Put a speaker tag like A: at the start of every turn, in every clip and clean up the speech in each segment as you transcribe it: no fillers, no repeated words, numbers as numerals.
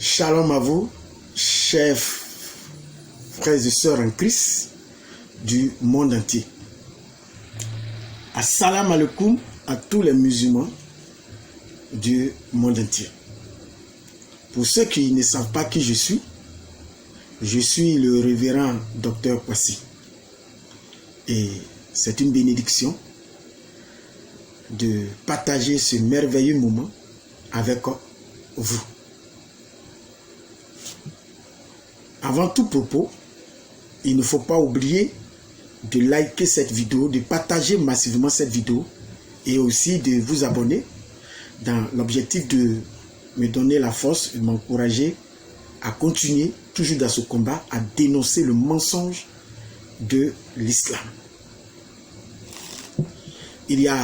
A: Shalom à vous, chers frères et sœurs en Christ du monde entier. Assalamu alaikum à tous les musulmans du monde entier. Pour ceux qui ne savent pas qui je suis le révérend docteur Kwasi. Et c'est une bénédiction de partager ce merveilleux moment avec vous. Avant tout propos, il ne faut pas oublier de liker cette vidéo, de partager massivement cette vidéo et aussi de vous abonner dans l'objectif de me donner la force et m'encourager à continuer toujours dans ce combat à dénoncer le mensonge de l'islam. Il y a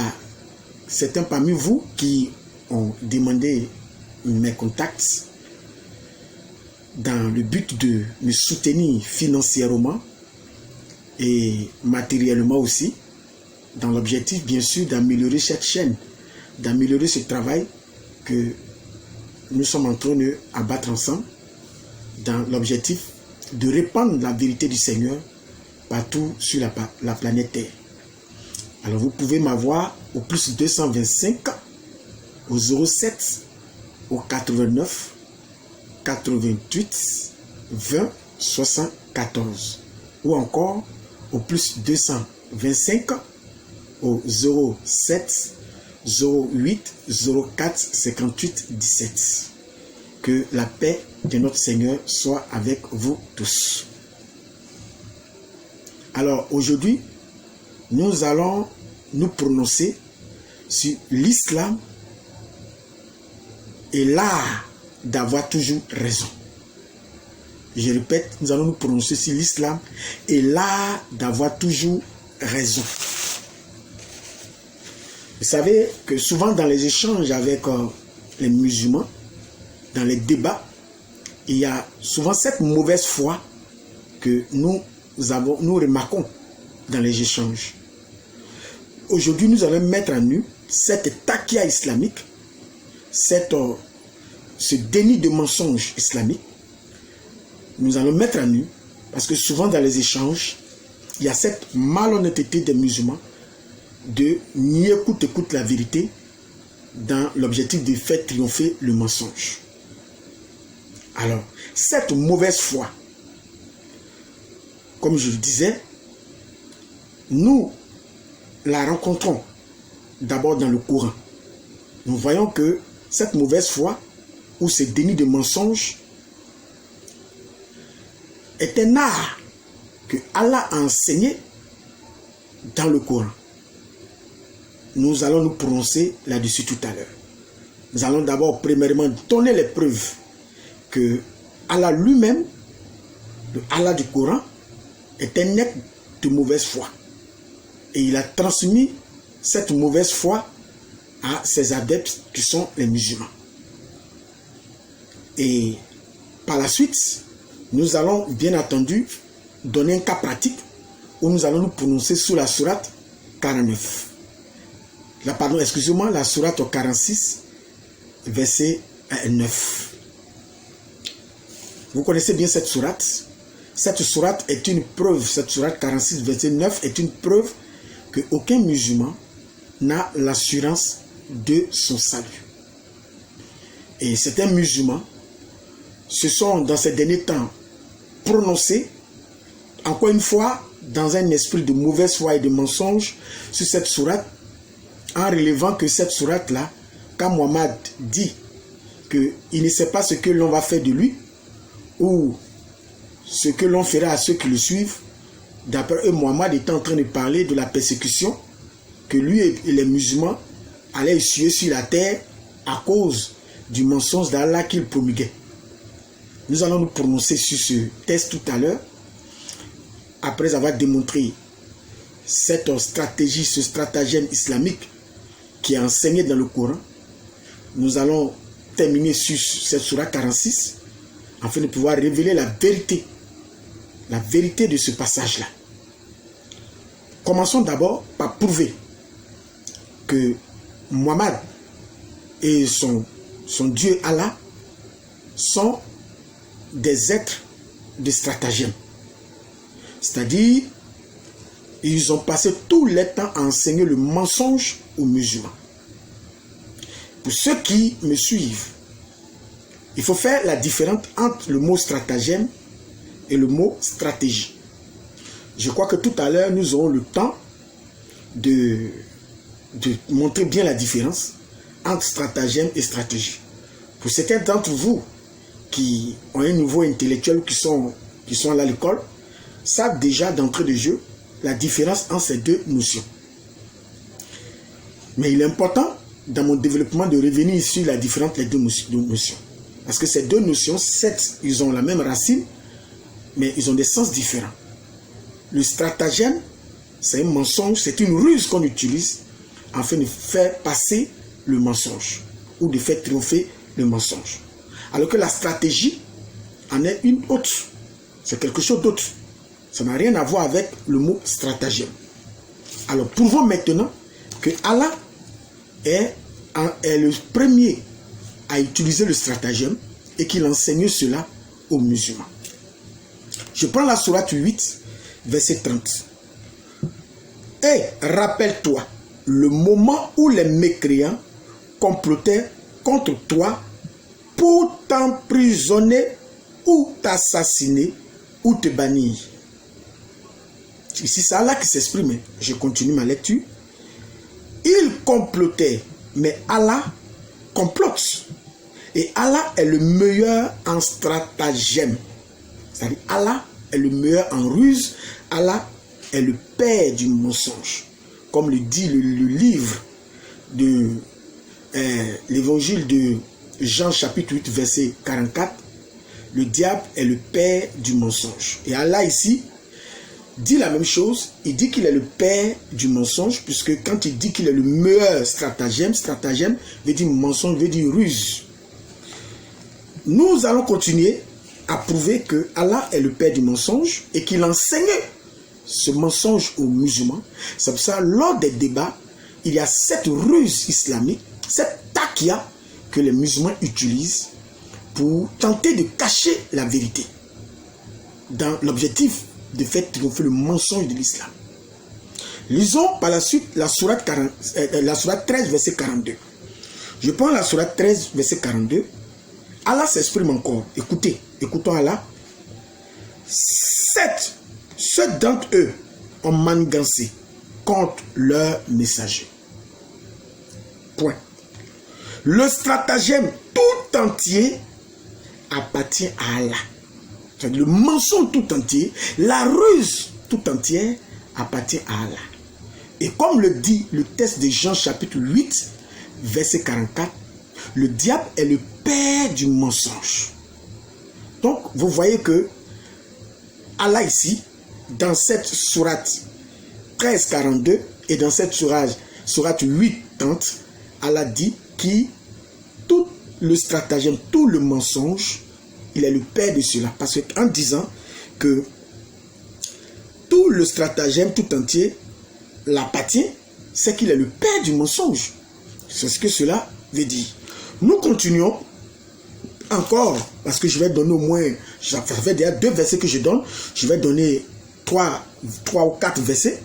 A: certains parmi vous qui ont demandé mes contacts dans le but de me soutenir financièrement et matériellement aussi, dans l'objectif bien sûr d'améliorer cette chaîne, d'améliorer ce travail que nous sommes en train d'abattre ensemble, dans l'objectif de répandre la vérité du Seigneur partout sur la planète Terre. Alors vous pouvez m'avoir au plus 225, au 07, au 89, 88 20 74 ou encore au plus 225 au 07 08 04 58 17. Que la paix de notre Seigneur soit avec vous tous. Alors aujourd'hui, nous allons nous prononcer sur l'islam et l'art d'avoir toujours raison. Je répète, nous allons nous prononcer sur l'islam et l'art d'avoir toujours raison. Vous savez que souvent dans les échanges avec les musulmans, dans les débats, il y a souvent cette mauvaise foi que nous remarquons dans les échanges. Aujourd'hui, nous allons mettre à nu cette takia islamique, ce déni de mensonge islamique. Nous allons mettre à nu, parce que souvent dans les échanges, il y a cette malhonnêteté des musulmans de nier écoute la vérité dans l'objectif de faire triompher le mensonge. Alors, cette mauvaise foi, comme je le disais, nous la rencontrons d'abord dans le Coran. Nous voyons que cette mauvaise foi ou ce déni de mensonge est un art que Allah a enseigné dans le Coran. Nous allons nous prononcer là-dessus tout à l'heure. Nous allons d'abord premièrement donner les preuves que Allah lui-même, le Allah du Coran, est un être de mauvaise foi. Et il a transmis cette mauvaise foi à ses adeptes qui sont les musulmans. Et par la suite, nous allons bien entendu donner un cas pratique où nous allons nous prononcer sur la sourate 49. La sourate 46, verset 9. Vous connaissez bien cette sourate. Cette sourate est une preuve, cette sourate 46, verset 9 est une preuve qu'aucun musulman n'a l'assurance de son salut. Et certains musulmans se sont dans ces derniers temps prononcés, encore une fois, dans un esprit de mauvaise foi et de mensonge sur cette sourate, en relevant que cette sourate-là, quand Mohammed dit qu'il ne sait pas ce que l'on va faire de lui, ou ce que l'on fera à ceux qui le suivent, d'après eux, Mohammed était en train de parler de la persécution que lui et les musulmans allaient essuyer sur la terre à cause du mensonge d'Allah qu'il promulguait. Nous allons nous prononcer sur ce texte tout à l'heure, après avoir démontré cette stratégie, ce stratagème islamique qui est enseigné dans le Coran. Nous allons terminer sur cette sourate 46 afin de pouvoir révéler la vérité de ce passage-là. Commençons d'abord par prouver que Mohammed et son Dieu Allah sont des êtres de stratagème. C'est-à-dire, ils ont passé tout leur temps à enseigner le mensonge aux musulmans. Pour ceux qui me suivent, il faut faire la différence entre le mot stratagème et le mot stratégie. Je crois que tout à l'heure, nous aurons le temps de montrer bien la différence entre stratagème et stratégie. Pour certains d'entre vous qui ont un niveau intellectuel, qui sont à l'école, savent déjà d'entrée de jeu la différence entre ces deux notions. Mais il est important dans mon développement de revenir sur la différence entre les deux notions. Parce que ces deux notions, certes, ils ont la même racine, mais ils ont des sens différents. Le stratagème, c'est un mensonge, c'est une ruse qu'on utilise afin de faire passer le mensonge ou de faire triompher le mensonge. Alors que la stratégie en est une autre. C'est quelque chose d'autre. Ça n'a rien à voir avec le mot stratagème. Alors, prouvons maintenant que Allah est le premier à utiliser le stratagème et qu'il enseigne cela aux musulmans. Je prends la sourate 8, verset 30. Et rappelle-toi le moment où les mécréants complotaient contre toi pour t'emprisonner ou t'assassiner ou te bannir. Ici, c'est Allah qui s'exprime. Je continue ma lecture. Ils complotaient, mais Allah complote. Et Allah est le meilleur en stratagème. C'est-à-dire, Allah est le meilleur en ruse. Allah est le père du mensonge. Comme le dit le livre de l'évangile de Jean chapitre 8 verset 44, le diable est le père du mensonge. Et Allah ici dit la même chose, il dit qu'il est le père du mensonge, puisque quand il dit qu'il est le meilleur stratagème veut dire mensonge, veut dire ruse. Nous allons continuer à prouver que Allah est le père du mensonge et qu'il enseignait ce mensonge aux musulmans. C'est pour ça, lors des débats, il y a cette ruse islamique, cette takia que les musulmans utilisent pour tenter de cacher la vérité, dans l'objectif de faire triompher le mensonge de l'islam. Lisons par la suite la sourate 13, verset 42. Je prends la sourate 13, verset 42. Allah s'exprime encore. Écoutez, écoutons Allah. Ceux d'entre eux ont mangancé contre leur messager. Point. Le stratagème tout entier appartient à Allah. Le mensonge tout entier, la ruse tout entière appartient à Allah. Et comme le dit le texte de Jean chapitre 8, verset 44, le diable est le père du mensonge. Donc, vous voyez que Allah ici, dans cette sourate 13, 42 et dans cette sourate 8, 30, Allah dit que tout le stratagème, tout le mensonge, il est le père de cela. Parce qu'en disant que tout le stratagème tout entier l'appartient, c'est qu'il est le père du mensonge. C'est ce que cela veut dire. Nous continuons encore, parce que je vais donner au moins, ça fait déjà 2 versets que je donne, je vais donner 3 ou 4 versets.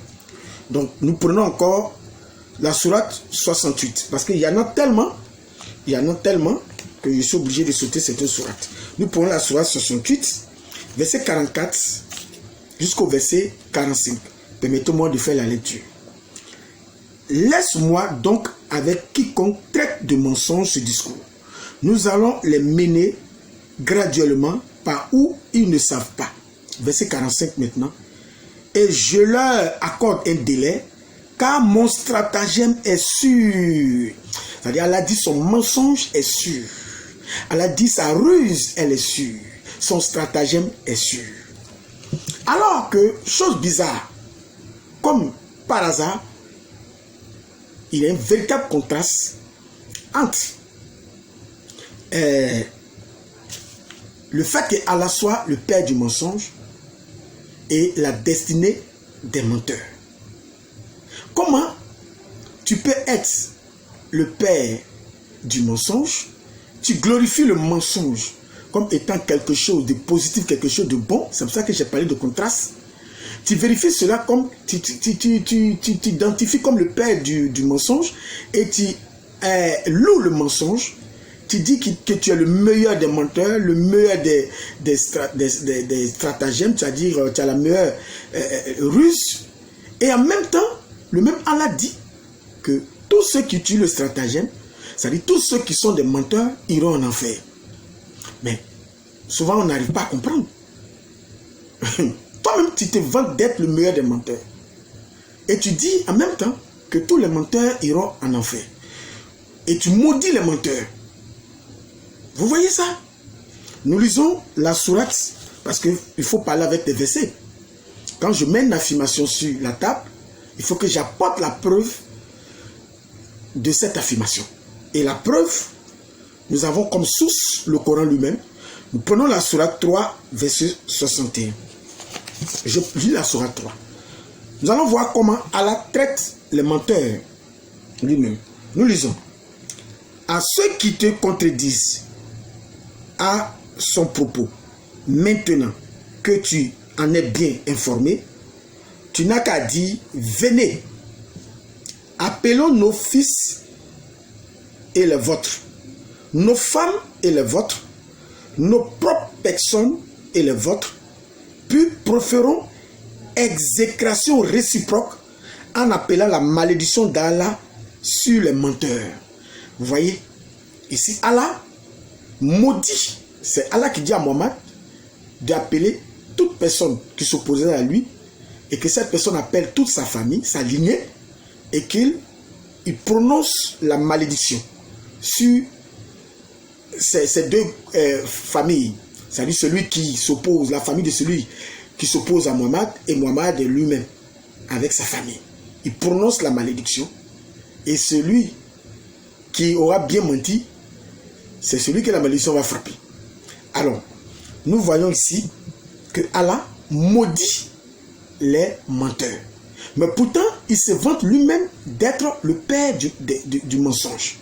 A: Donc nous prenons encore la sourate 68, parce qu'il y en a tellement que je suis obligé de sauter cette sourate. Nous prenons la sourate 68, verset 44 jusqu'au verset 45. Permettez-moi de faire la lecture. Laisse-moi donc avec quiconque traite de mensonge ce discours. Nous allons les mener graduellement par où ils ne savent pas. Verset 45 maintenant. Et je leur accorde un délai, car mon stratagème est sûr. C'est-à-dire, Allah dit son mensonge est sûr. Allah dit sa ruse, elle est sûre. Son stratagème est sûr. Alors que, chose bizarre, comme par hasard, il y a un véritable contraste entre le fait que Allah soit le père du mensonge et la destinée des menteurs. Comment tu peux être le père du mensonge, tu glorifies le mensonge, comme étant quelque chose de positif, quelque chose de bon. C'est pour ça que j'ai parlé de contraste. Tu vérifies cela comme, tu t'identifies comme le père du mensonge et tu loues le mensonge. Tu dis que tu es le meilleur des menteurs, le meilleur des stratagèmes, c'est-à-dire tu as la meilleure ruse. Et en même temps, le même Allah dit que tous ceux qui tuent le stratagème, c'est-à-dire tous ceux qui sont des menteurs, iront en enfer. Mais souvent, on n'arrive pas à comprendre. Toi-même, tu te vantes d'être le meilleur des menteurs. Et tu dis en même temps que tous les menteurs iront en enfer. Et tu maudis les menteurs. Vous voyez ça? Nous lisons la sourate, parce qu'il faut parler avec des versets. Quand je mets une affirmation sur la table, il faut que j'apporte la preuve de cette affirmation. Et la preuve, nous avons comme source le Coran lui-même. Nous prenons la sourate 3, verset 61. Je lis la sourate 3. Nous allons voir comment Allah traite les menteurs lui-même. Nous lisons. À ceux qui te contredisent à son propos, maintenant que tu en es bien informé, tu n'as qu'à dire, venez, appelons nos fils et les vôtres, nos femmes et les vôtres, nos propres personnes et les vôtres, puis proférons exécration réciproque en appelant la malédiction d'Allah sur les menteurs. Vous voyez, ici Allah maudit, c'est Allah qui dit à Mohammed d'appeler toute personne qui s'opposait à lui et que cette personne appelle toute sa famille, sa lignée, et qu'il prononce la malédiction sur ces deux familles, c'est-à-dire celui qui s'oppose, la famille de celui qui s'oppose à Mohammed et Mohammed lui-même avec sa famille. Il prononce la malédiction et celui qui aura bien menti, c'est celui que la malédiction va frapper. Alors, nous voyons ici que Allah maudit les menteurs. Mais pourtant, il se vante lui-même d'être le père du mensonge.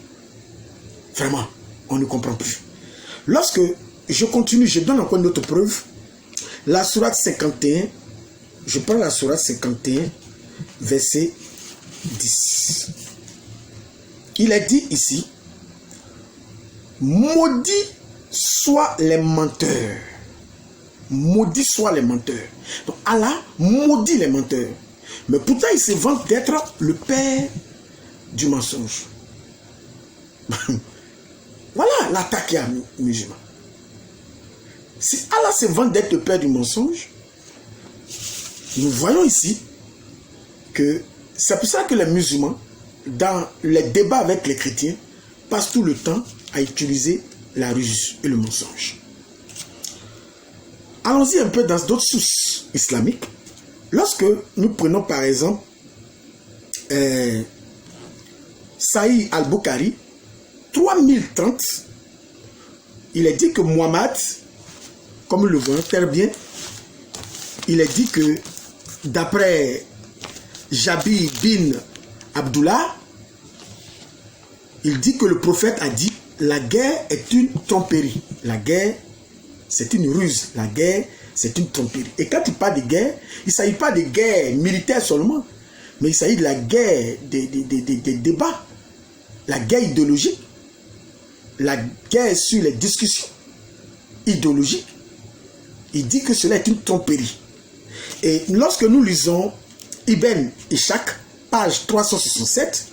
A: Vraiment, on ne comprend plus. Lorsque je continue, je donne encore une autre preuve. La sourate 51, je prends la sourate 51, verset 10. Il est dit ici, maudit soient les menteurs. Maudit soient les menteurs. Donc Allah maudit les menteurs. Mais pourtant il se vante d'être le père du mensonge. Voilà l'attaque à musulman. Si Allah se vante d'être le père du mensonge, nous voyons ici que c'est pour ça que les musulmans, dans les débats avec les chrétiens, passent tout le temps à utiliser la ruse et le mensonge. Allons-y un peu dans d'autres sources islamiques. Lorsque nous prenons par exemple Sahih al-Bukhari, 3030, il est dit que Muhammad, comme le voit très bien, il est dit que d'après Jabir bin Abdullah, il dit que le prophète a dit la guerre est une tromperie. La guerre, c'est une ruse. La guerre, c'est une tromperie. Et quand il parle de guerre, il ne s'agit pas de guerre militaire seulement, mais il s'agit de la guerre des débats, la guerre idéologique, la guerre sur les discussions idéologiques. Il dit que cela est une tromperie. Et lorsque nous lisons Ibn Ishaq, page 367,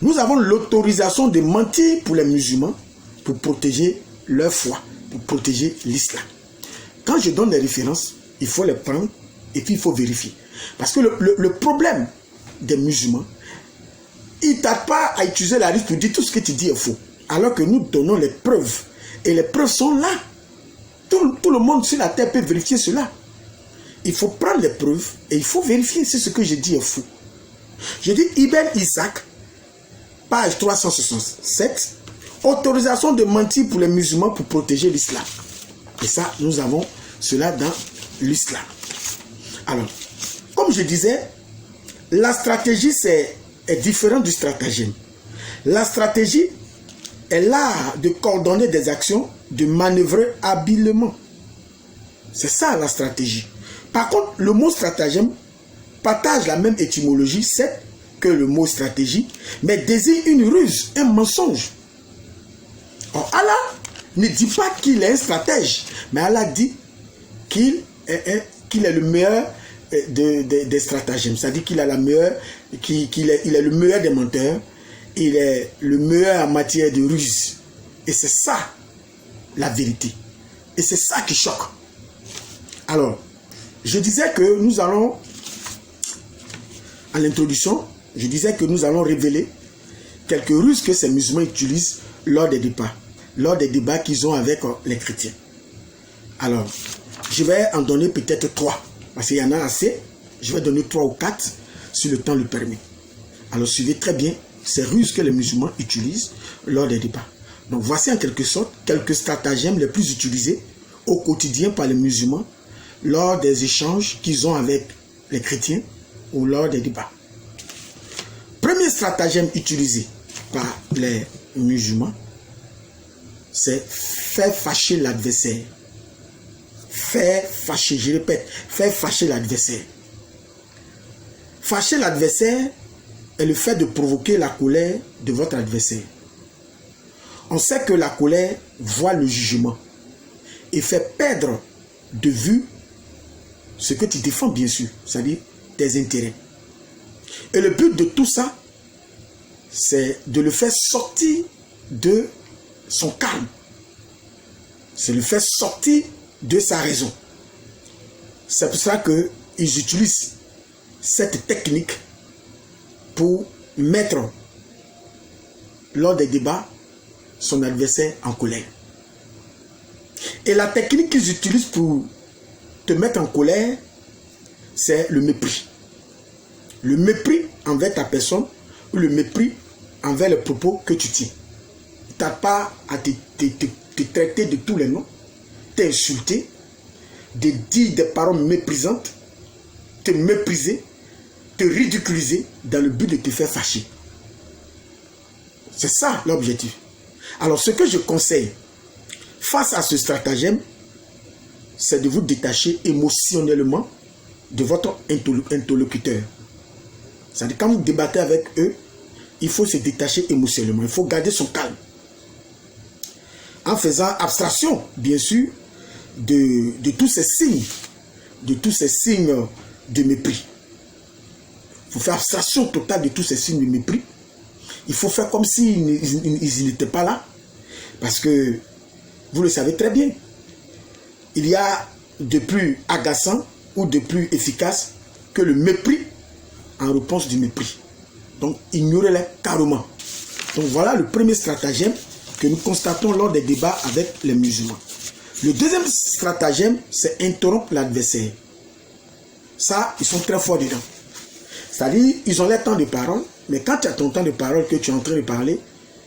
A: nous avons l'autorisation de mentir pour les musulmans pour protéger leur foi, pour protéger l'islam. Quand je donne les références, il faut les prendre et puis il faut vérifier. Parce que le problème des musulmans, ils ne tardent pas à utiliser la ruse pour dire tout ce que tu dis est faux. Alors que nous donnons les preuves. Et les preuves sont là. Tout le monde sur la terre peut vérifier cela. Il faut prendre les preuves et il faut vérifier si ce que je dis est faux. Je dis Ibn Ishaq, page 367, autorisation de mentir pour les musulmans pour protéger l'islam. Et ça, nous avons cela dans l'islam. Alors, comme je disais, la stratégie est différente du stratagème. La stratégie est l'art de coordonner des actions de manœuvrer habilement. C'est ça la stratégie. Par contre, le mot stratagème partage la même étymologie, c'est que le mot stratégie, mais désigne une ruse, un mensonge. Or, Allah ne dit pas qu'il est un stratège, mais Allah dit qu'il est le meilleur des stratagèmes. C'est-à-dire qu'il a la meilleure, il est le meilleur des menteurs, il est le meilleur en matière de ruse. Et c'est ça la vérité. Et c'est ça qui choque. Alors, je disais que nous allons, à l'introduction, je disais que nous allons révéler quelques ruses que ces musulmans utilisent lors des débats qu'ils ont avec les chrétiens. Alors, je vais en donner peut-être 3, parce qu'il y en a assez. Je vais donner 3 ou 4, si le temps le permet. Alors, suivez très bien ces ruses que les musulmans utilisent lors des débats. Donc, voici en quelque sorte quelques stratagèmes les plus utilisés au quotidien par les musulmans lors des échanges qu'ils ont avec les chrétiens ou lors des débats. Premier stratagème utilisé par les musulmans, c'est faire fâcher l'adversaire. Faire fâcher, je répète, faire fâcher l'adversaire. Fâcher l'adversaire est le fait de provoquer la colère de votre adversaire. On sait que la colère voit le jugement et fait perdre de vue ce que tu défends, bien sûr, c'est-à-dire tes intérêts. Et le but de tout ça, c'est de le faire sortir de son calme. C'est le faire sortir de sa raison. C'est pour ça qu'ils utilisent cette technique pour mettre, lors des débats, son adversaire en colère. Et la technique qu'ils utilisent pour te mettre en colère, c'est le mépris. Le mépris envers ta personne ou le mépris envers les propos que tu tiens. Tu n'as pas à te traiter de tous les noms, t'insulter, de dire des paroles méprisantes, te mépriser, te ridiculiser dans le but de te faire fâcher. C'est ça l'objectif. Alors ce que je conseille face à ce stratagème, c'est de vous détacher émotionnellement de votre interlocuteur. C'est-à-dire quand vous débattez avec eux, il faut se détacher émotionnellement, il faut garder son calme. En faisant abstraction, bien sûr, de tous ces signes, de mépris. Il faut faire abstraction totale de tous ces signes de mépris. Il faut faire comme s'ils n'étaient pas là. Parce que, vous le savez très bien, il y a de plus agaçant ou de plus efficace que le mépris en réponse du mépris. Donc, ignorez-les carrément. Donc, voilà le premier stratagème que nous constatons lors des débats avec les musulmans. Le deuxième stratagème, c'est interrompre l'adversaire. Ça, ils sont très forts dedans. C'est-à-dire, ils ont leur temps de parole, mais quand tu as ton temps de parole que tu es en train de parler,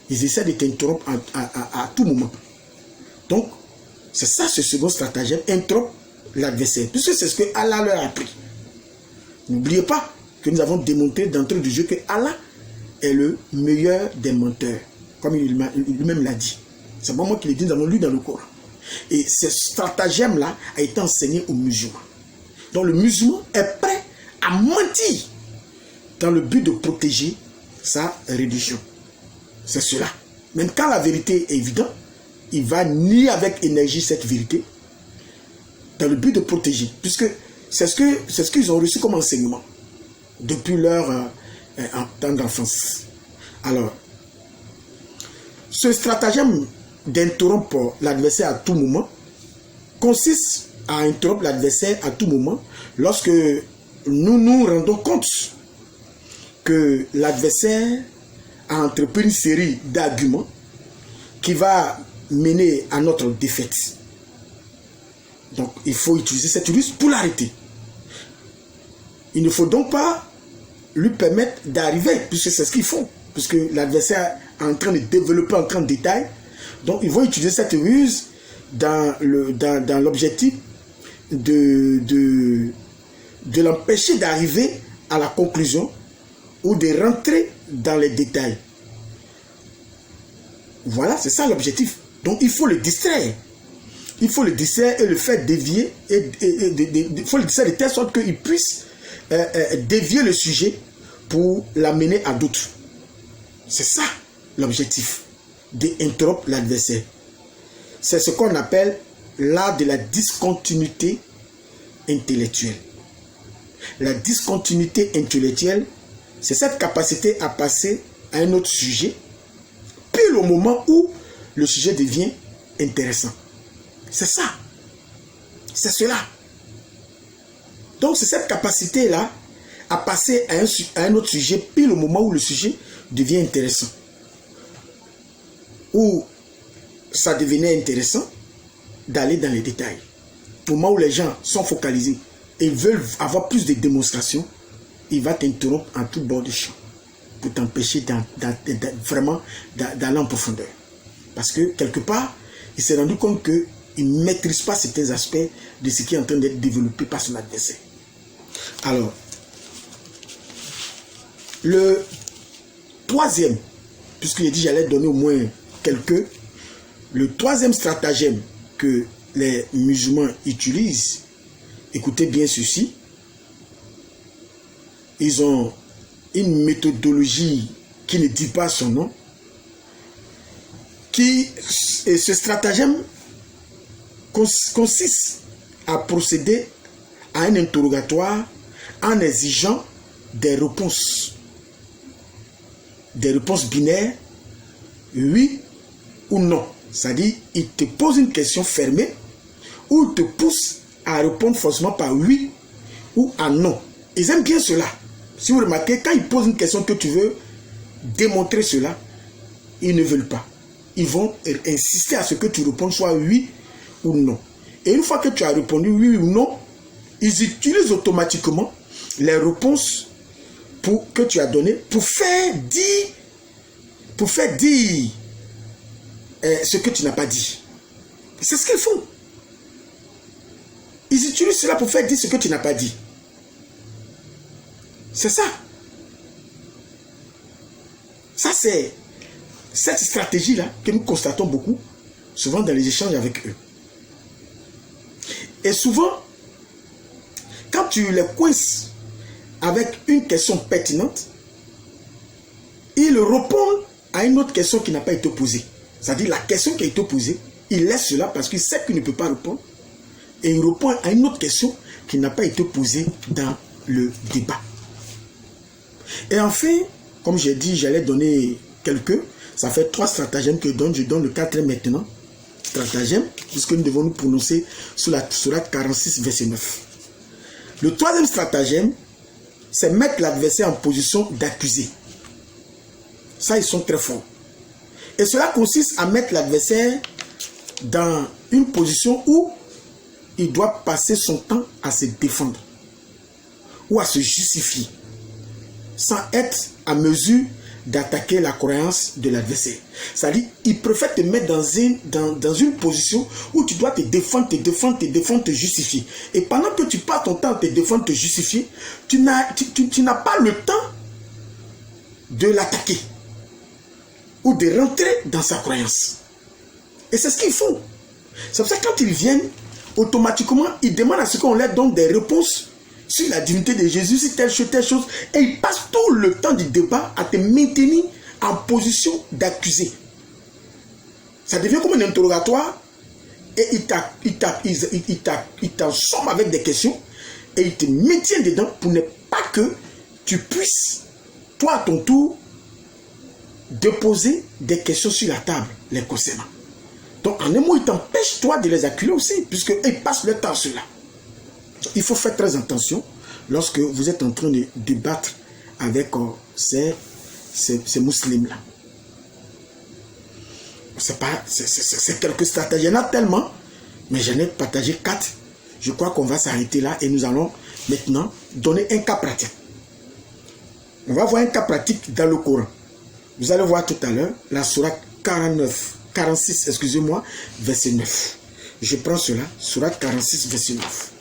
A: ils essaient de t'interrompre à tout moment. Donc, c'est ça ce second stratagème, interrompre l'adversaire. Puisque c'est ce que Allah leur a appris. N'oubliez pas que nous avons démontré d'entrée du jeu que Allah est le meilleur des menteurs. Comme il lui-même l'a dit. C'est pas moi qui l'ai dit, nous avons lu dans le Coran. Et ce stratagème-là a été enseigné aux musulmans. Donc le musulman est prêt à mentir dans le but de protéger sa religion. C'est cela. Même quand la vérité est évidente, il va nier avec énergie cette vérité dans le but de protéger. Puisque c'est ce qu'ils ont reçu comme enseignement depuis leur temps d'enfance. Alors, ce stratagème d'interrompre l'adversaire à tout moment consiste à interrompre l'adversaire à tout moment lorsque nous nous rendons compte que l'adversaire a entrepris une série d'arguments qui va mener à notre défaite. Donc, il faut utiliser cette ruse pour l'arrêter. Il ne faut donc pas lui permettre d'arriver, puisque c'est ce qu'ils font, puisque l'adversaire est en train de développer en détail. Donc, ils vont utiliser cette ruse dans l'objectif de l'empêcher d'arriver à la conclusion ou de rentrer dans les détails. Voilà, c'est ça l'objectif. Donc il faut le distraire. Il faut le distraire et le faire dévier. Il faut le distraire de telle sorte qu'il puisse dévier le sujet pour l'amener à d'autres. C'est ça l'objectif, d'interrompre l'adversaire. C'est ce qu'on appelle l'art de la discontinuité intellectuelle. La discontinuité intellectuelle, c'est cette capacité à passer à un autre sujet, pile au moment où le sujet devient intéressant. C'est ça. C'est cela. Donc c'est cette capacité-là à passer à un autre sujet, pile au moment où le sujet devient intéressant. Où ça devenait intéressant d'aller dans les détails. Au moment où les gens sont focalisés et veulent avoir plus de démonstrations, il va t'interrompre en tout bord du champ pour t'empêcher vraiment d'aller en profondeur. Parce que quelque part, il s'est rendu compte qu'il ne maîtrise pas certains aspects de ce qui est en train d'être développé par son adversaire. Alors, le troisième, puisque j'ai dit j'allais donner au moins quelques, le troisième stratagème que les musulmans utilisent, écoutez bien ceci, ils ont une méthodologie qui ne dit pas son nom, et ce stratagème consiste à procéder à un interrogatoire en exigeant des réponses binaires, oui ou non. C'est-à-dire, il te pose une question fermée ou il te pousse à répondre forcément par oui ou à non. Ils aiment bien cela. Si vous remarquez, quand ils posent une question que tu veux démontrer cela, ils ne veulent pas. Ils vont insister à ce que tu répondes soit oui ou non. Et une fois que tu as répondu oui ou non, ils utilisent automatiquement les réponses que tu as données pour faire dire ce que tu n'as pas dit. C'est ce qu'ils font. Ils utilisent cela pour faire dire ce que tu n'as pas dit. C'est ça. Ça, c'est cette stratégie-là que nous constatons beaucoup, souvent dans les échanges avec eux. Et souvent, quand tu les coinces avec une question pertinente, ils répondent à une autre question qui n'a pas été posée. C'est-à-dire la question qui a été posée, il laisse cela parce qu'il sait qu'il ne peut pas répondre. Et il répond à une autre question qui n'a pas été posée dans le débat. Et enfin, comme j'ai dit, j'allais donner quelques. Ça fait 3 stratagèmes que je donne. Je donne le 4e maintenant. Stratagème, puisque nous devons nous prononcer sur la sourate 46, verset 9. Le 3e stratagème, c'est mettre l'adversaire en position d'accuser. Ça, ils sont très forts. Et cela consiste à mettre l'adversaire dans une position où il doit passer son temps à se défendre ou à se justifier sans être à mesure d'attaquer la croyance de l'adversaire. C'est-à-dire, il préfère te mettre dans une position où tu dois te défendre, te justifier. Et pendant que tu passes ton temps à te défendre, te justifier, tu n'as pas le temps de l'attaquer ou de rentrer dans sa croyance. Et c'est ce qu'ils font. C'est pour ça que quand ils viennent, automatiquement, ils demandent à ce qu'on leur donne des réponses sur la divinité de Jésus, sur telle chose, et ils passent tout le temps du débat à te maintenir en position d'accusé. Ça devient comme un interrogatoire, et ils t'ensomment avec des questions, et ils te maintiennent dedans pour ne pas que tu puisses, toi à ton tour, déposer des questions sur la table les concernant. Donc en un mot, ils t'empêchent toi de les acculer aussi, puisqu'ils passent leur temps sur cela. Il faut faire très attention lorsque vous êtes en train de débattre avec ces musulmans-là. C'est quelques stratégies. Il y en a tellement, mais j'en ai partagé 4. Je crois qu'on va s'arrêter là et nous allons maintenant donner un cas pratique. On va voir un cas pratique dans le Coran. Vous allez voir tout à l'heure la sourate 46, excusez-moi, verset 9. Je prends cela, sourate 46, verset 9.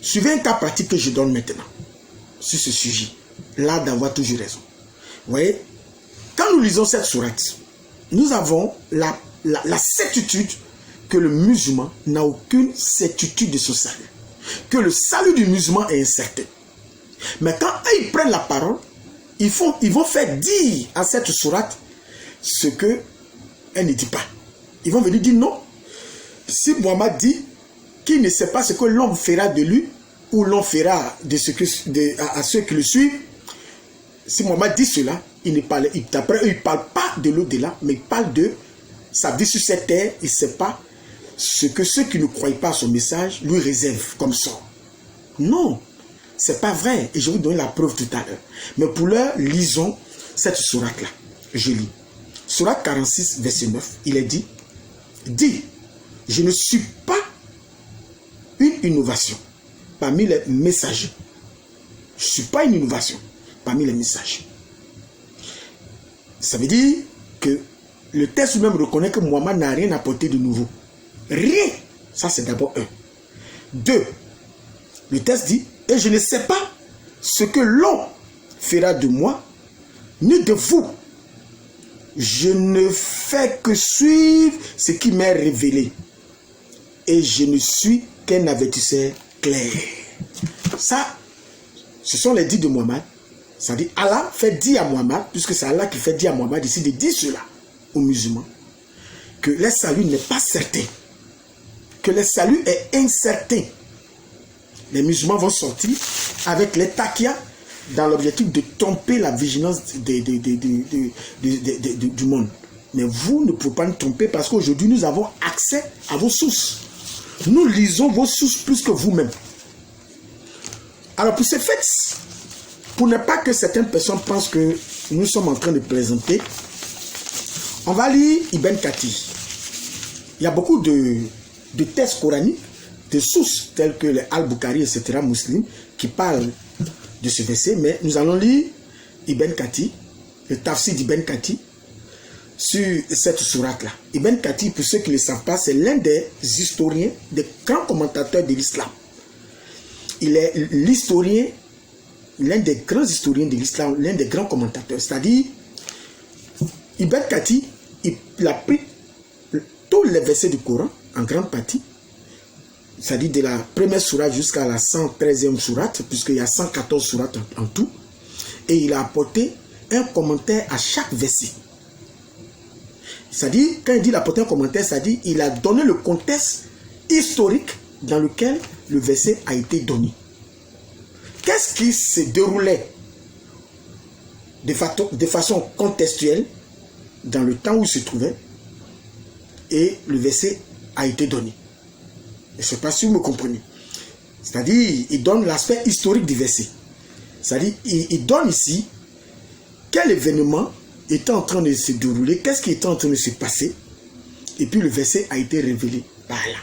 A: Suivez un cas pratique que je donne maintenant sur ce sujet. Là d'avoir toujours raison. Vous voyez, quand nous lisons cette sourate, nous avons la certitude que le musulman n'a aucune certitude de son salut. Que le salut du musulman est incertain. Mais quand ils prennent la parole, ils vont faire dire à cette sourate ce qu'elle ne dit pas. Ils vont venir dire non. Si Mohammed dit qu'il ne sait pas ce que l'homme fera de lui, ou l'on fera à ceux qui le suivent, si Mohammed dit cela, il ne parle pas de l'au-delà, mais il parle de sa vie sur cette terre. Il ne sait pas ce que ceux qui ne croient pas à son message lui réservent comme sort. Non, c'est pas vrai. Et je vais vous donner la preuve tout à l'heure. Mais pour l'heure, lisons cette sourate-là. Je lis. Sourate 46, verset 9. Il est dit, je ne suis pas une innovation parmi les messagers. Je ne suis pas une innovation parmi les messagers. Ça veut dire que le texte même reconnaît que Mohammed n'a rien apporté de nouveau. Rien. Ça, c'est d'abord un. 2. Le texte dit, et je ne sais pas ce que l'on fera de moi, ni de vous. Je ne fais que suivre ce qui m'est révélé. Et je ne suis qu'un avertisseur clair. Ça, ce sont les dits de Mohammed. Ça dit, Allah fait dire à Mohammed, puisque c'est Allah qui fait dire à Mohammed ici de dire cela aux musulmans, que le salut n'est pas certain, que le salut est incertain. Les musulmans vont sortir avec les taqiya dans l'objectif de tromper la vigilance du monde. Mais vous ne pouvez pas nous tromper parce qu'aujourd'hui nous avons accès à vos sources. Nous lisons vos sources plus que vous-même. Alors pour ce fait, pour ne pas que certaines personnes pensent que nous sommes en train de plaisanter, on va lire Ibn Kathir. Il y a beaucoup de textes coraniques, de sources telles que les Al-Bukhari, etc., musulmans, qui parlent de ce verset, mais nous allons lire Ibn Kathir, le tafsir d'Ibn Kathir, sur cette sourate-là. Ibn Kathir, pour ceux qui ne le savent pas, c'est l'un des historiens, des grands commentateurs de l'islam. Il est l'historien, l'un des grands historiens de l'islam, l'un des grands commentateurs. C'est-à-dire, Ibn Kathir, il a pris tous les versets du Coran, en grande partie, c'est-à-dire de la première sourate jusqu'à la 113e sourate, puisqu'il y a 114 sourates en tout, et il a apporté un commentaire à chaque verset. C'est-à-dire, quand il dit il a apporté un commentaire, c'est-à-dire il a donné le contexte historique dans lequel le verset a été donné. Qu'est-ce qui se déroulait de façon contextuelle dans le temps où il se trouvait et le verset a été donné. Je ne sais pas si vous me comprenez. C'est-à-dire, il donne l'aspect historique du verset. C'est-à-dire, il donne ici quel événement était en train de se dérouler, qu'est-ce qui était en train de se passer, et puis le verset a été révélé par là.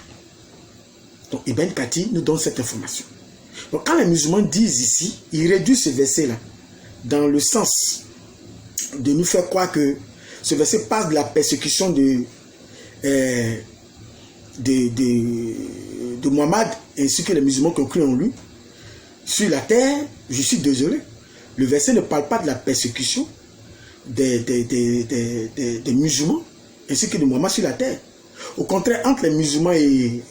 A: Donc, Ibn Kathir nous donne cette information. Donc, quand les musulmans disent ici, ils réduisent ce verset-là dans le sens de nous faire croire que ce verset passe de la persécution de Mohammed ainsi que les musulmans qui ont cru en lui sur la terre. Je suis désolé, le verset ne parle pas de la persécution des musulmans ainsi que de Mohammed sur la terre. Au contraire, entre les musulmans et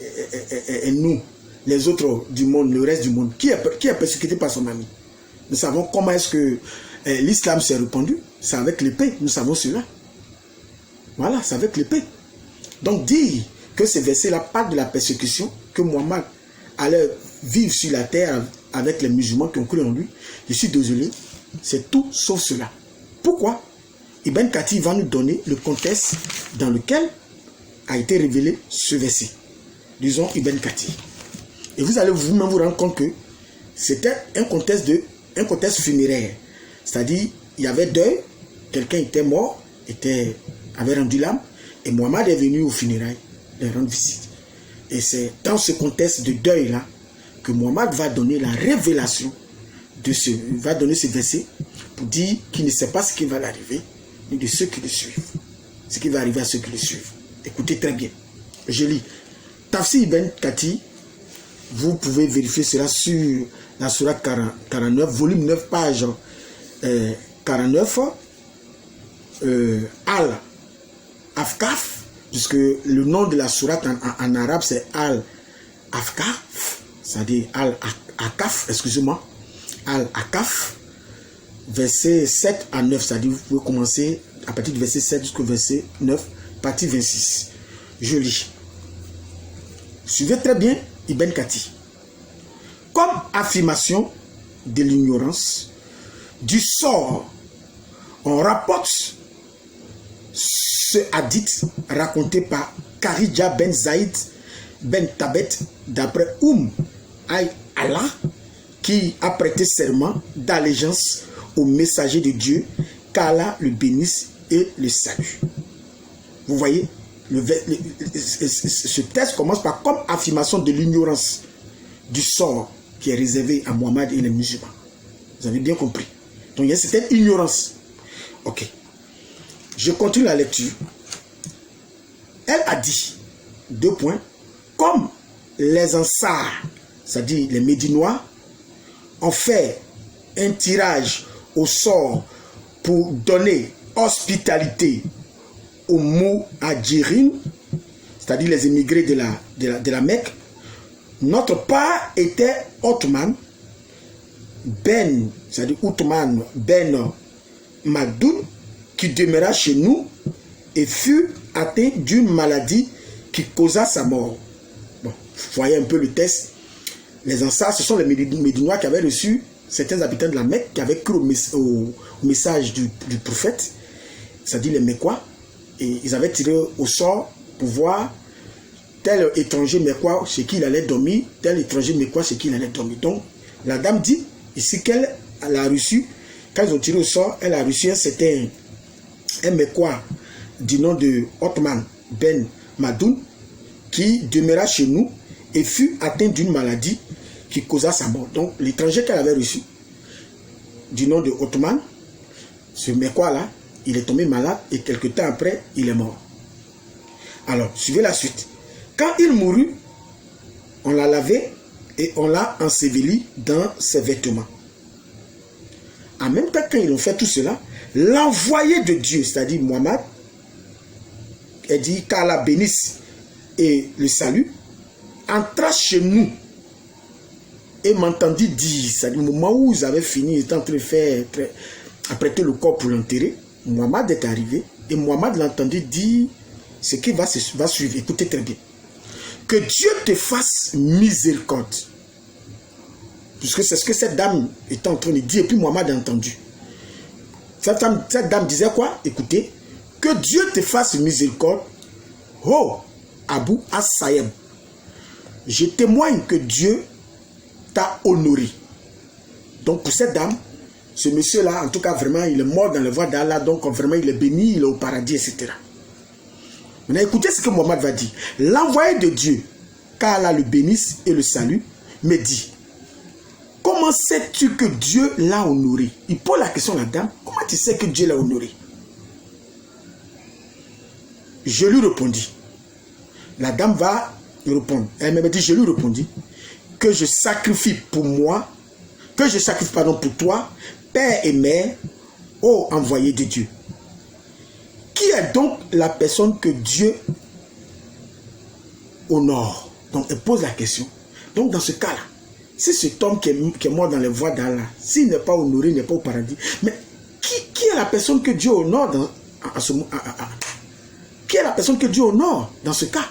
A: nous, les autres du monde, le reste du monde, qui est persécuté par son ami? Nous savons comment est-ce que l'islam s'est répandu. C'est avec l'épée, nous savons cela. Voilà, c'est avec l'épée. Donc dire que ces versets-là parlent de la persécution que Mohammed allait vivre sur la terre avec les musulmans qui ont cru en lui, je suis désolé, c'est tout sauf cela. Pourquoi? Ibn Kathir va nous donner le contexte dans lequel a été révélé ce verset. Disons Ibn Kathir. Et vous allez vous-même vous rendre compte que c'était un contexte funéraire. C'est-à-dire, il y avait deuil, quelqu'un était mort, avait rendu l'âme, et Mohammed est venu au funérailles de rendre visite. Et c'est dans ce contexte de deuil-là que Mohammed va donner la révélation va donner ce verset pour dire qu'il ne sait pas ce qui va l'arriver, ni de ceux qui le suivent. Ce qui va arriver à ceux qui le suivent. Écoutez très bien. Je lis. Tafsir Ibn Kathir, vous pouvez vérifier cela sur la sourate 49, volume 9, page 49, Al-Afkaf, puisque le nom de la sourate en arabe c'est Al-Afkaf, c'est-à-dire Al-Akaf, excusez-moi, Al-Akaf, verset 7 à 9, c'est-à-dire vous pouvez commencer à partir du verset 7 jusqu'au verset 9, partie 26. Je lis. Suivez très bien Ibn Kathir. Comme affirmation de l'ignorance du sort, on rapporte ce hadith raconté par Kharija ben Zaïd ben Tabet d'après Allah qui a prêté serment d'allégeance au messager de Dieu, qu'Allah le bénisse et le salue. Vous voyez, ce texte commence par comme affirmation de l'ignorance du sort qui est réservé à Mohammed et les musulmans. Vous avez bien compris. Donc il y a cette ignorance. Ok. Je continue la lecture. Elle a dit, 2 points, comme les Ansar, c'est-à-dire les Médinois, ont fait un tirage au sort pour donner hospitalité aux Muhajirin, c'est-à-dire les émigrés de la Mecque, notre part était Othman c'est-à-dire Othman ben Madoun, qui demeura chez nous et fut atteint d'une maladie qui causa sa mort. Bon, vous voyez un peu le texte. Les Ansar, ce sont les Médinois qui avaient reçu certains habitants de la Mecque, qui avaient cru au message du prophète, c'est-à-dire les Mecquois, et ils avaient tiré au sort pour voir tel étranger Mecquois chez qui il allait dormir, tel étranger Mecquois chez qui il allait dormir. Donc, la dame dit ici qu'elle a reçu, quand ils ont tiré au sort, elle a reçu un Mecquois du nom de Othman ben Madoun, qui demeura chez nous et fut atteint d'une maladie qui causa sa mort. Donc, l'étranger qu'elle avait reçu, du nom de Othman, ce Mecquois-là, il est tombé malade et quelque temps après, il est mort. Alors, suivez la suite. Quand il mourut, on l'a lavé et on l'a enseveli dans ses vêtements. En même temps, quand ils ont fait tout cela, l'envoyé de Dieu, c'est-à-dire Mohammed, a dit qu'Allah bénisse et le salue, entra chez nous et m'entendit dire, c'est-à-dire au moment où ils avaient fini, ils étaient en train de faire, apprêter le corps pour l'enterrer, Mohammed est arrivé et Mohammed l'entendit dire ce qui va suivre. Écoutez très bien. Que Dieu te fasse miséricorde. Puisque c'est ce que cette dame était en train de dire et puis Mohammed a entendu. Cette dame disait quoi? Écoutez. Que Dieu te fasse miséricorde. Oh, Abu As-Saïb. Je témoigne que Dieu t'a honoré. Donc pour cette dame, ce monsieur-là, en tout cas vraiment, il est mort dans la voie d'Allah, donc vraiment il est béni, il est au paradis, etc. Maintenant écoutez ce que Mohammed va dire. L'envoyé de Dieu, qu'Allah le bénisse et le salue, me dit, comment sais-tu que Dieu l'a honoré? Il pose la question à la dame, comment tu sais que Dieu l'a honoré? Je lui répondis. La dame va répondre. Elle me dit, je lui répondis, que je sacrifie pour moi, que je sacrifie pardon pour toi, père et mère, ô envoyé de Dieu. Qui est donc la personne que Dieu honore? Donc elle pose la question. Donc dans ce cas-là, si cet homme qui est mort dans les voies d'Allah, s'il n'est pas honoré, il n'est pas au paradis, mais qui est la personne que Dieu honore qui est la personne que Dieu honore dans ce cas?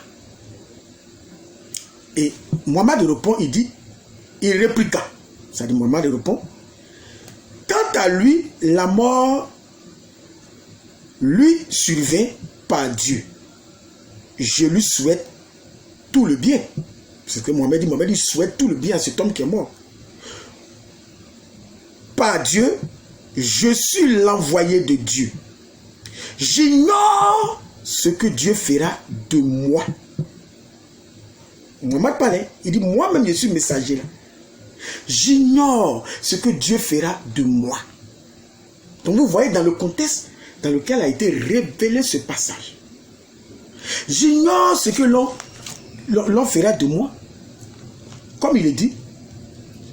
A: Et Mohammed répond, il répliqua. C'est-à-dire Mohammed répond, quant à lui, la mort lui survint par Dieu. Je lui souhaite tout le bien. C'est ce que Mohammed dit, souhaite tout le bien à cet homme qui est mort. Par Dieu, je suis l'envoyé de Dieu. J'ignore ce que Dieu fera de moi. Mohammed parlait, il dit, moi-même je suis messager là. J'ignore ce que Dieu fera de moi. Donc vous voyez dans le contexte dans lequel a été révélé ce passage. J'ignore ce que l'on fera de moi. Comme il est dit,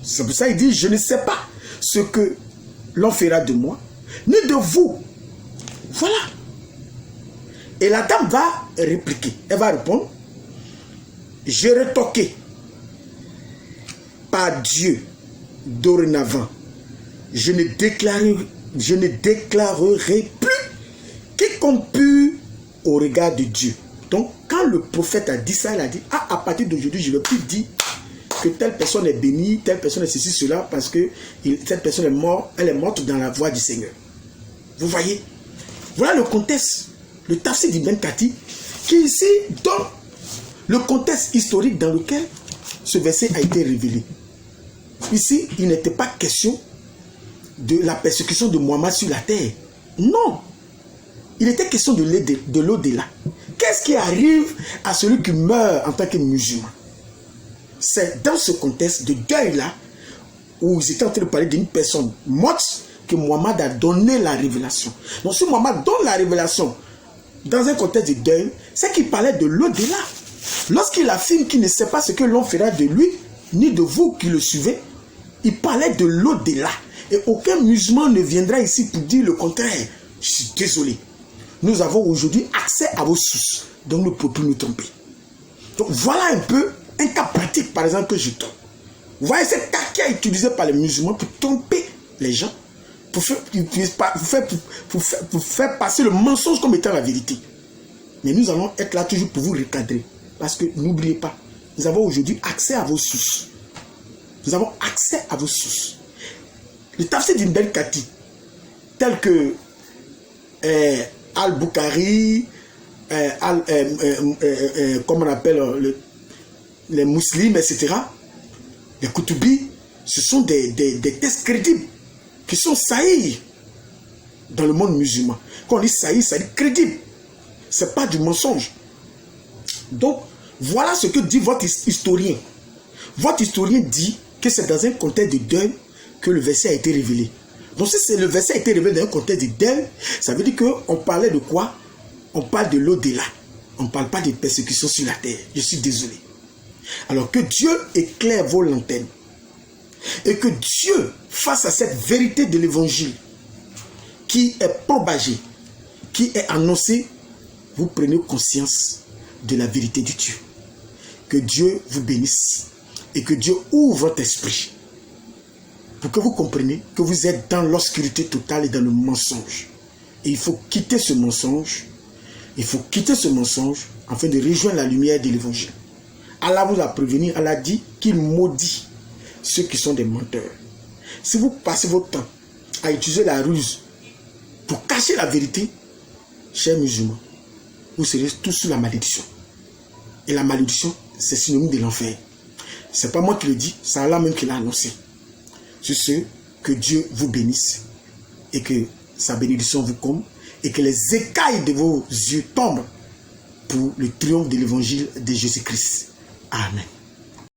A: c'est pour ça qu'il dit, je ne sais pas ce que l'on fera de moi, ni de vous. Voilà. Et la dame va répliquer. Elle va répondre, je rétorquais, par Dieu, dorénavant, je ne déclarerai plus quiconque pur au regard de Dieu. Donc, quand le prophète a dit ça, il a dit, ah, à partir d'aujourd'hui, je ne vais plus dire que telle personne est bénie, telle personne est ceci, cela, parce que cette personne est morte, elle est morte dans la voie du Seigneur. Vous voyez? Voilà le contexte, le Tafsir d'Ibn Kathir, qui ici donne le contexte historique dans lequel ce verset a été révélé. Ici, il n'était pas question de la persécution de Mohammed sur la terre. Non. Il était question de l'au-delà. Qu'est-ce qui arrive à celui qui meurt en tant que musulman? C'est dans ce contexte de deuil-là, où ils étaient en train de parler d'une personne morte, que Mohammed a donné la révélation. Donc si Mohammed donne la révélation dans un contexte de deuil, c'est qu'il parlait de l'au-delà. Lorsqu'il affirme qu'il ne sait pas ce que l'on fera de lui, ni de vous qui le suivez, il parlait de l'au-delà. Et aucun musulman ne viendra ici pour dire le contraire. Je suis désolé. Nous avons aujourd'hui accès à vos sources. Donc nous ne pouvons plus nous tromper. Donc voilà un peu un cas pratique, par exemple, que je donne. Vous voyez, c'est cas qui est utilisé par les musulmans pour tromper les gens, pour faire passer le mensonge comme étant la vérité. Mais nous allons être là toujours pour vous recadrer. Parce que n'oubliez pas, nous avons aujourd'hui accès à vos sources. Nous avons accès à vos sources. Le Tafsir d'Ibn Kathir, tel que Al-Bukhari, comme on appelle les musulmans, etc., les Kutubi, ce sont des textes crédibles qui sont sahih dans le monde musulman. Quand on dit sahih, ça dit crédible. Ce n'est pas du mensonge. Donc, voilà ce que dit votre historien. Votre historien dit que c'est dans un contexte de deuil que le verset a été révélé. Donc, si le verset a été révélé dans un contexte de deuil, ça veut dire qu'on parlait de quoi? On parle de l'au-delà. On ne parle pas de persécution sur la terre. Je suis désolé. Alors que Dieu éclaire vos lanternes et que Dieu, face à cette vérité de l'évangile qui est propagée, qui est annoncée, vous prenez conscience de la vérité de Dieu. Que Dieu vous bénisse et que Dieu ouvre votre esprit pour que vous compreniez que vous êtes dans l'obscurité totale et dans le mensonge. Et il faut quitter ce mensonge. Il faut quitter ce mensonge afin de rejoindre la lumière de l'évangile. Allah vous a prévenu, Allah dit qu'il maudit ceux qui sont des menteurs. Si vous passez votre temps à utiliser la ruse pour cacher la vérité, chers musulmans, vous serez tous sous la malédiction. Et la malédiction, c'est synonyme de l'enfer. Ce n'est pas moi qui le dis, c'est Allah même qui l'a annoncé. Sur ce, que Dieu vous bénisse et que sa bénédiction vous comble et que les écailles de vos yeux tombent pour le triomphe de l'évangile de Jésus-Christ. Amen.